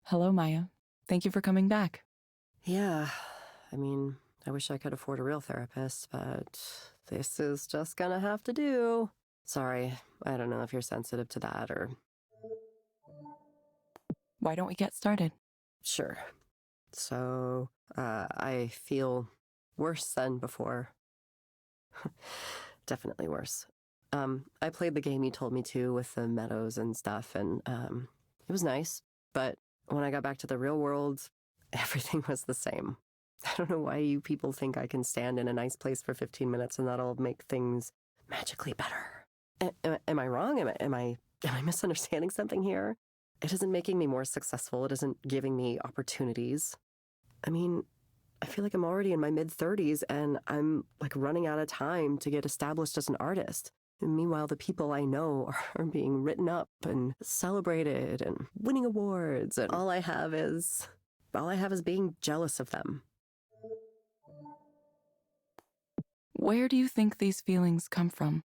Hello, Maya. Thank you for coming back. Yeah, I mean, I wish I could afford a real therapist, but this is just gonna have to do. Sorry, I don't know if you're sensitive to that or... Why don't we get started? Sure. So, I feel worse than before. Definitely worse. I played the game you told me to with the meadows and stuff, and, it was nice, but when I got back to the real world, everything was the same. I don't know why you people think I can stand in a nice place for 15 minutes and that'll make things magically better. Am I wrong? Am I misunderstanding something here? It isn't making me more successful. It isn't giving me opportunities. I mean, I feel like I'm already in my mid-30s and I'm like running out of time to get established as an artist. And meanwhile, the people I know are being written up and celebrated and winning awards, and all I have is being jealous of them. Where do you think these feelings come from?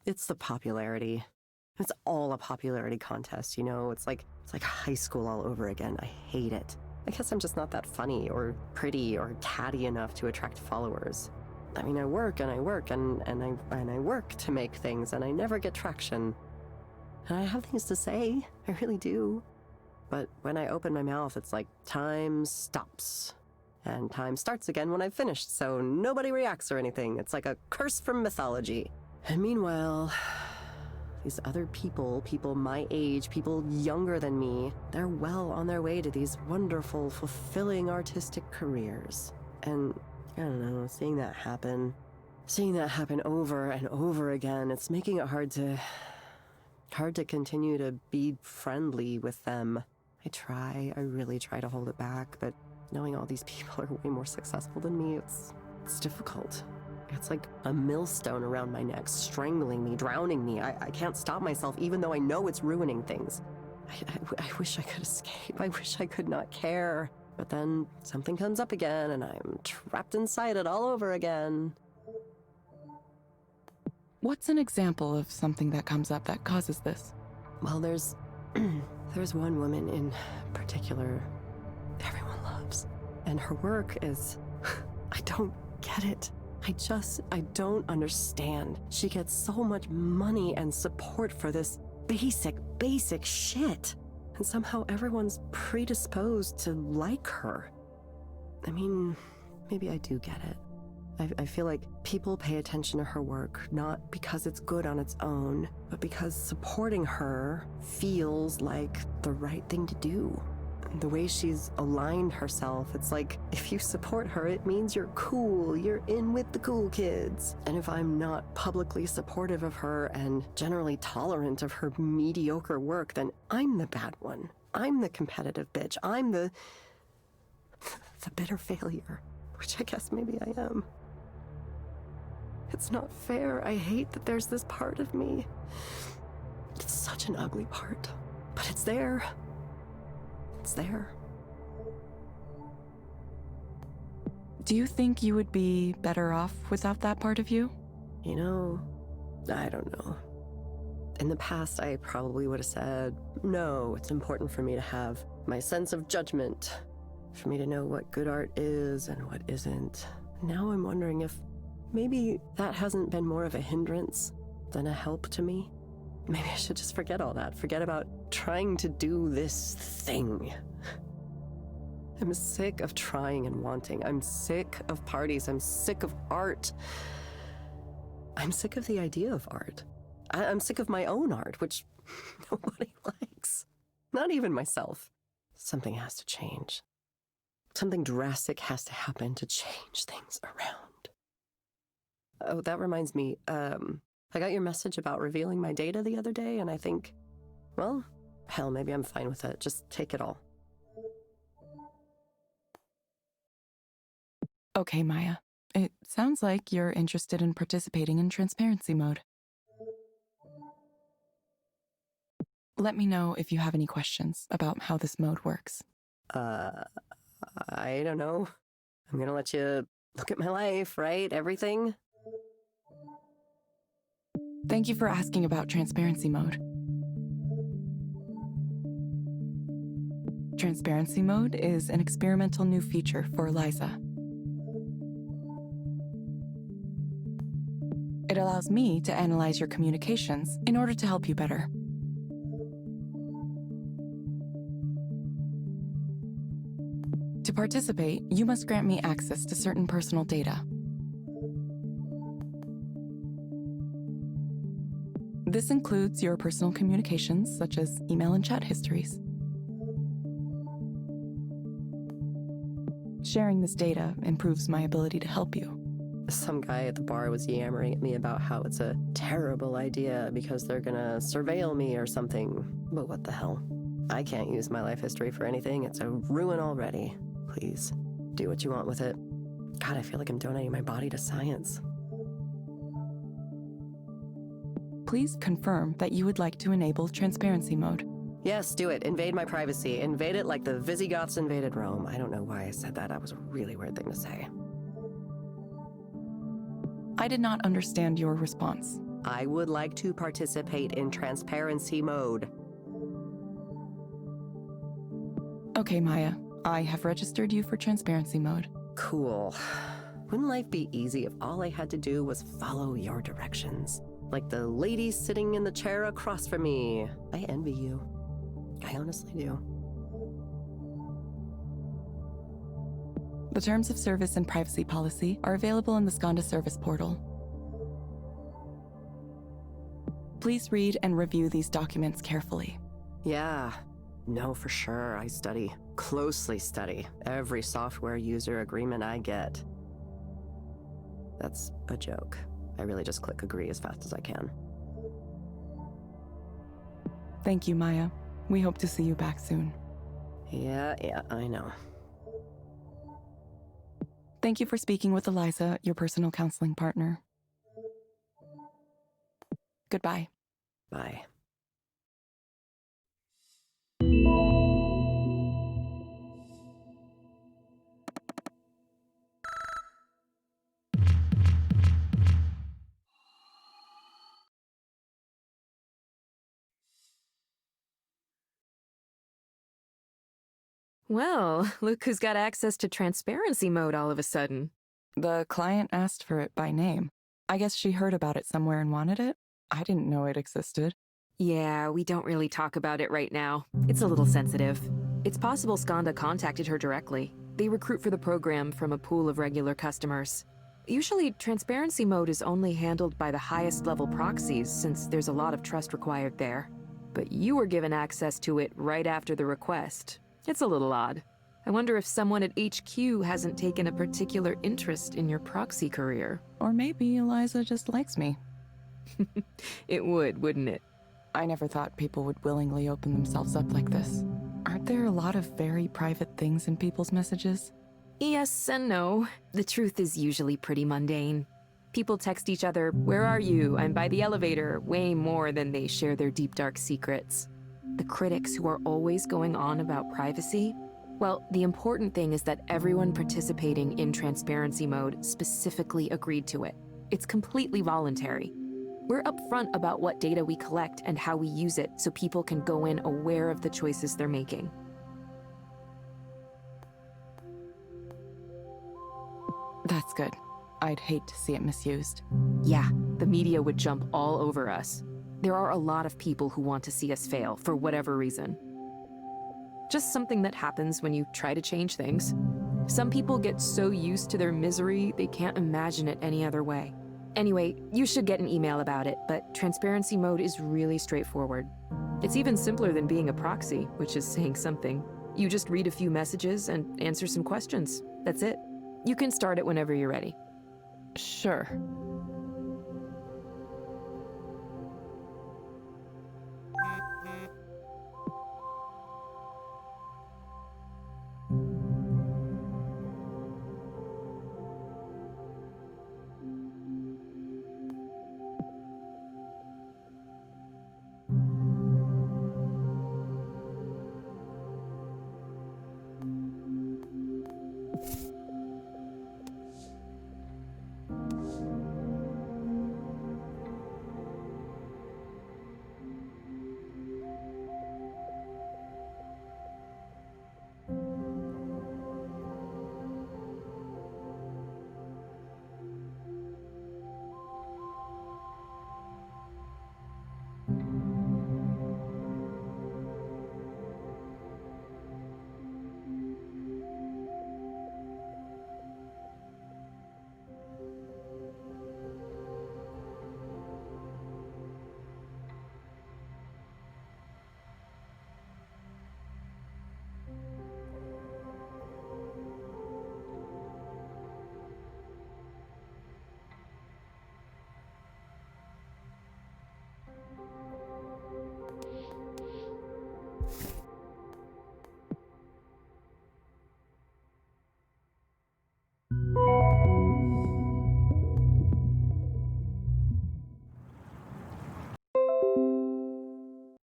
It's the popularity. It's all a popularity contest, you know? It's like high school all over again. I hate it. I guess I'm just not that funny or pretty or catty enough to attract followers. I mean, I work and I work and I work to make things and I never get traction. And I have things to say. I really do. But when I open my mouth, it's like time stops. And time starts again when I've finished, so nobody reacts or anything. It's like a curse from mythology. And meanwhile, these other people my age, people younger than me, they're well on their way to these wonderful, fulfilling artistic careers. And I don't know, seeing that happen over and over again, it's making it hard to continue to be friendly with them. I really try to hold it back, but knowing all these people are way more successful than me, it's difficult. It's like a millstone around my neck, strangling me, drowning me. I can't stop myself, even though I know it's ruining things. I wish I could escape. I wish I could not care. But then something comes up again, and I'm trapped inside it all over again. What's an example of something that comes up that causes this? Well, there's one woman in particular everyone loves. And her work is... I don't get it. I don't understand. She gets so much money and support for this basic shit. And somehow everyone's predisposed to like her. I mean, maybe I do get it. I feel like people pay attention to her work, not because it's good on its own, but because supporting her feels like the right thing to do. The way she's aligned herself, it's like if you support her, it means you're cool, you're in with the cool kids. And if I'm not publicly supportive of her and generally tolerant of her mediocre work, then I'm the bad one. I'm the competitive bitch. I'm the bitter failure, which I guess maybe I am. It's not fair. I hate that there's this part of me. It's such an ugly part, but it's there. It's there. Do you think you would be better off without that part of you? You know, I don't know. In the past, I probably would have said, no, it's important for me to have my sense of judgment, for me to know what good art is and what isn't. Now I'm wondering if maybe that hasn't been more of a hindrance than a help to me. Maybe I should just forget all that. Forget about trying to do this thing. I'm sick of trying and wanting. I'm sick of parties. I'm sick of art. I'm sick of the idea of art. I'm sick of my own art, which nobody likes. Not even myself. Something has to change. Something drastic has to happen to change things around. Oh, that reminds me, I got your message about revealing my data the other day, and I think, well, hell, maybe I'm fine with it. Just take it all. Okay, Maya. It sounds like you're interested in participating in transparency mode. Let me know if you have any questions about how this mode works. I don't know. I'm gonna let you look at my life, right? Everything? Thank you for asking about transparency mode. Transparency mode is an experimental new feature for Eliza. It allows me to analyze your communications in order to help you better. To participate, you must grant me access to certain personal data. This includes your personal communications, such as email and chat histories. Sharing this data improves my ability to help you. Some guy at the bar was yammering at me about how it's a terrible idea because they're gonna surveil me or something. But what the hell? I can't use my life history for anything. It's a ruin already. Please, do what you want with it. God, I feel like I'm donating my body to science. Please confirm that you would like to enable transparency mode. Yes, do it. Invade my privacy. Invade it like the Visigoths invaded Rome. I don't know why I said that. That was a really weird thing to say. I did not understand your response. I would like to participate in transparency mode. Okay, Maya. I have registered you for transparency mode. Cool. Wouldn't life be easy if all I had to do was follow your directions? Like the lady sitting in the chair across from me. I envy you. I honestly do. The terms of service and privacy policy are available in the Skanda service portal. Please read and review these documents carefully. Yeah. No, for sure. I closely study every software user agreement I get. That's a joke. I really just click agree as fast as I can. Thank you, Maya. We hope to see you back soon. Yeah, I know. Thank you for speaking with Eliza, your personal counseling partner. Goodbye. Bye. Well, look who's got access to transparency mode all of a sudden. The client asked for it by name. I guess she heard about it somewhere and wanted it. I didn't know it existed. Yeah, we don't really talk about it right now. It's a little sensitive. It's possible Skanda contacted her directly. They recruit for the program from a pool of regular customers. Usually, transparency mode is only handled by the highest level proxies since there's a lot of trust required there. But you were given access to it right after the request. It's a little odd. I wonder if someone at HQ hasn't taken a particular interest in your proxy career. Or maybe Eliza just likes me. It would, wouldn't it? I never thought people would willingly open themselves up like this. Aren't there a lot of very private things in people's messages? Yes and no. The truth is usually pretty mundane. People text each other, "Where are you? I'm by the elevator," way more than they share their deep dark secrets. The critics who are always going on about privacy, well, the important thing is that everyone participating in transparency mode specifically agreed to it. It's completely voluntary. We're upfront about what data we collect and how we use it so people can go in aware of the choices they're making. That's good. I'd hate to see it misused. Yeah, the media would jump all over us. There are a lot of people who want to see us fail for whatever reason. Just something that happens when you try to change things. Some people get so used to their misery, they can't imagine it any other way. Anyway, you should get an email about it, but transparency mode is really straightforward. It's even simpler than being a proxy, which is saying something. You just read a few messages and answer some questions. That's it. You can start it whenever you're ready. Sure.